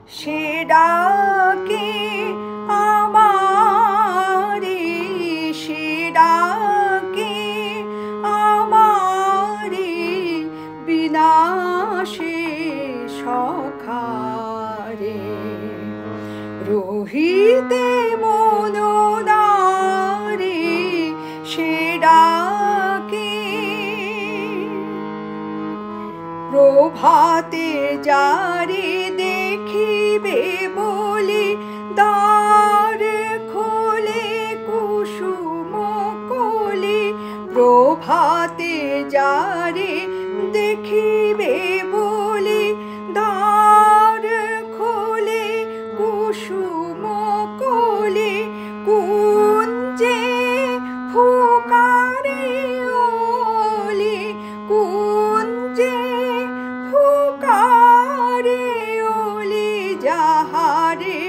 সে ডাকে আমারে, সে ডাকে আমারে, বিনাশে সখারে। রহিতে মননারে সে ডাকে, প্রভাতে যারে দেখিবে বলি দ্বার খোলে কুসুম কলি। প্রভাতে যারে দেখিবে বলি দ্বার খোলে কুসুম কলি। কুঞ্জে ফুকারে ওলি, কুঞ্জে ফুকারে ওলি, যাহারে